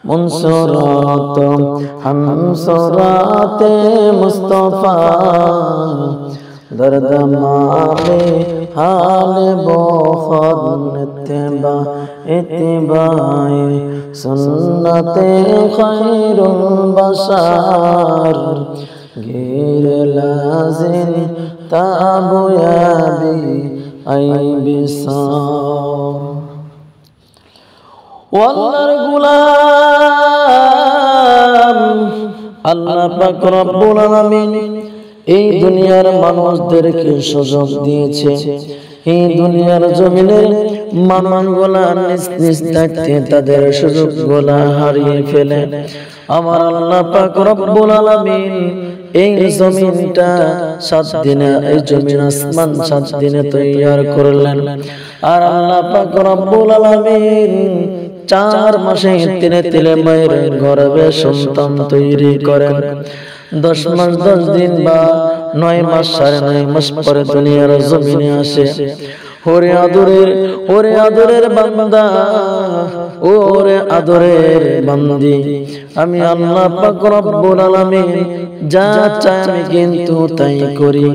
मुनसुरात हमसुराते मुस्तफा दर्द माले हाल बोखद इत्तिबा इत्तिबाए सुन्नते खैरुल बशर गैर लाजिम ताबुयाबी आई बिसार ওয়াল্লাহর গোলাম আল্লাহ পাক রব্বুল আলামিন এই দুনিয়ার মানুষদেরকে সুযোগ দিয়েছে। এই দুনিয়ার জমিনের মানুষগুলা নিজ নিজ থাকতে তাদের সুযোগগুলা হারিয়ে ফেলে। আমার আল্লাহ পাক রব্বুল আলামিন এই জমিনটা 7 দিনে, এই জমিন আসমান 7 দিনে তৈরি করলেন। আর আল্লাহ পাক রব্বুল আলামিন 4 মাসে তিলে তিলে মায়ের গর্ভে সন্তান তৈরি করেন। 10 মাস 10 দিন বা 9 মাস 9.5 মাস পরে দুনিয়ার জমিনে আসে। ওরে আদরের বান্দা, ওরে আদরের বান্দি, আমি আল্লাহ পাক রব্বুল আলামিন যা চাই আমি কিন্তু তাই করি।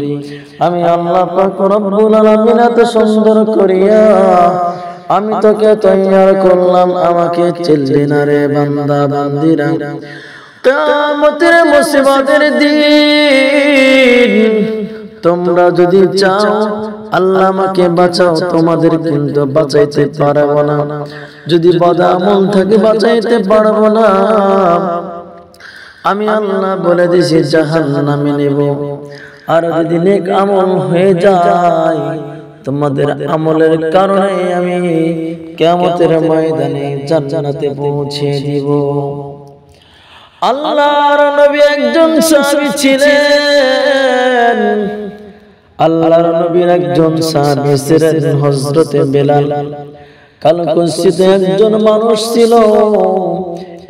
আমি আল্লাহ পাক রব্বুল আলামিন এত সুন্দর করিয়া আমি তোকে তৈয়ার করলাম, আমাকে চিনলি না রে বান্দা বান্দিরা। কিয়ামতের মুসিবতের দিন তোমরা যদি চাও আল্লাহ আমাকে বাঁচাও, তোমাদের কিন্তু বাঁচাইতে পারবো না। যদি বদামল থাকে বাঁচাইতে পারবো না। আমি আল্লাহ বলে দিয়েছি জাহান্নামে নেব। আর যদি নেক আমল হয়ে যায় তোমাদের আমলের কারণে আমি কিয়ামতের ময়দানে জান্নাতে পৌঁছে দিব। আল্লাহর নবী একজন সাহাবী ছিলেন। আল্লাহর নবীর একজন সাহাবী ছিলেন হযরতে বেলাল। কালো কুৎসিত একজন মানুষ ছিল।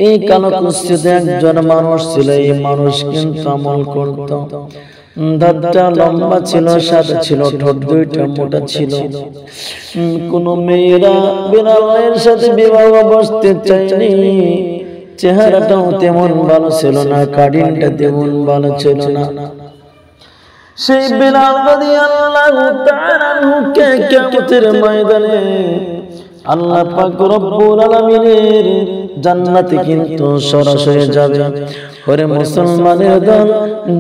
এই কালো কুৎসিত একজন মানুষ ছিল। এই মানুষ কিন্তু আমল করত। দাঁতটা লম্বা ছিল, সাদা ছিল, ঠোঁট দুইটা মোটা ছিল। কোন মেয়েরা বেলালের সাথে বিবাহ বসতে চায়নি। চেহারাটাও তেমন ভালো ছিল না, কাটিংটা তেমন ভালো ছিল না। সেই বেলাল রাদিয়াল্লাহু তাআলা আনহুকে কিয়ামতের ময়দানে আল্লাহ পাক রব্বুল আলামিনের জান্নাতে কিন্তু সরাসরি যাবে। ওরে মুসলমানের দল,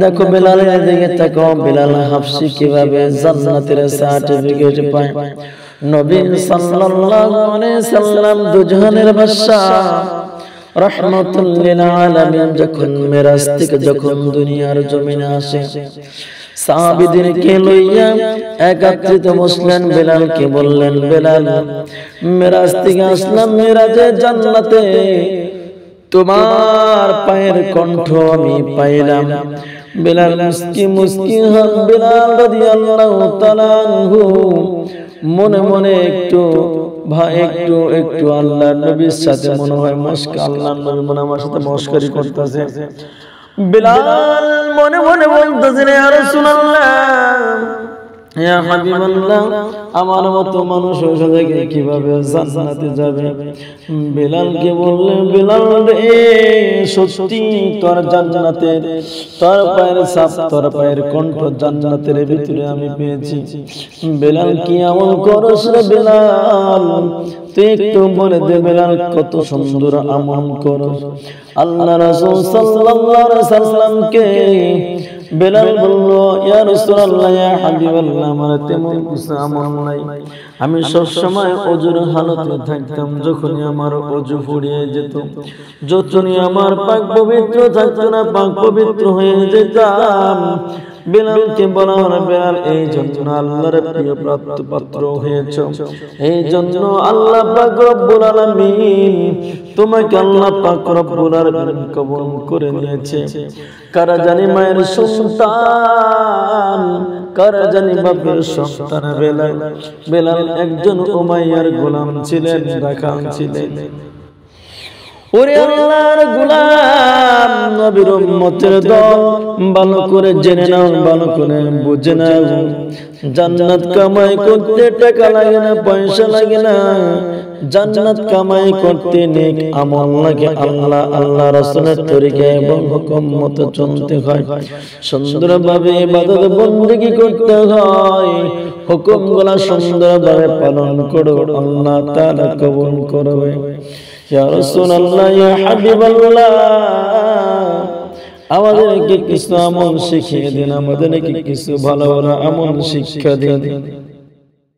দেখো বেলালের দিকে তাকাও। বেলাল হাবশী কিভাবে জান্নাতের সার্টিফিকেট পায়। নবী সাল্লাল্লাহু আলাইহি সাল্লাম দুজাহানের বাদশা রাহমাতুল লিল আলামিন যখন মেরাজ থেকে যখন দুনিয়ার জমিনে আসে, সাহাবীদেরকে লইয়া একত্রিত বসলেন। বেলালকে বললেন, বেলাল মেরাজ থেকে আসলাম, মেরাজে জান্নাতে তোমার পায়ের কণ্ঠ আমি পাইলাম। বেলাল মুস্কি মুস্কি হাত, বেলাল রাদিয়াল্লাহু তাআলা আনহু মনে মনে একটু একটু আল্লাহর নবীর সাথে মনে হয় মস্কা, আল্লাহর নবী মনে আমার সাথে মস্করি করতেছে। বেলাল মনে মনে বলতেছে, ইয়া রাসূলুল্লাহ, ইয়া হাবিবাল্লাহ, আমার মতো মানুষ হয়ে কিভাবে জান্নাতে যাবে? বেলালকে বললেন, বেলাল রে, সত্যি তোর জান্নাতের, তোর পায়ের ছাপ, তোর পায়ের কণ্ঠ জান্নাতের ভিতরে আমি পেয়েছি। বেলাল কি আমল করস রে বেলাল? তুই একটু বলে দে বেলাল, কত সুন্দর আমল করস। আল্লাহ রাসূল সাল্লাল্লাহু আলাইহি সাল্লামকে বেলাল বলল, ইয়া রাসূলুল্লাহ, ইয়া হাবিবাল্লাহ, আমার তেমন কিছু আমল নাই। আমি সব সময় ওযুর হালতে থাকতাম। যখনই আমার ওযু ফুরিয়ে যেত, যখনই আমার পাক পবিত্র থাকতো না, পাক পবিত্র হয়ে যেতাম। বেলালকে বলা হলো, বেলাল এই জন্য আল্লাহর প্রিয় পাত্র হয়েছে। এই জন্য আল্লাহ পাক রব্বুল আলামিন তোমাকে আল্লাহ পাক রব্বুল আলামিন কবুল করে নিয়েছে। কারা জানি মায়ের সন্তান, কারা জানি বাপের সন্তান। বেলাল একজন উমাইয়ার গোলাম ছিলেন, রাখাল ছিলেন। ওরে আল্লাহর গোলাম, নবীর উম্মতের দল, ভালো করে জেনে নাও, ভালো করে বুঝে নাও। জান্নাত কামাই করতে টাকা লাগে না, পয়সা লাগে না। জান্নাত কামাই করতে নেক আমল লাগে আল্লাহ আল্লাহ রাসূলের তরিকা এবং হুকুম মতো চলতে হয় সুন্দরভাবে ইবাদত বندگی করতে হয় হুকুমগুলো সুন্দরভাবে পালন করো আল্লাহ তাআলা কবুল করবে ইয়া রাসূলুল্লাহ ইয়া হাবিবাল্লাহ আমাদেরকে কিছু আমল শিখিয়ে দিন আমাদেরকে কিছু ভালো ভালো আমল শিক্ষা দিন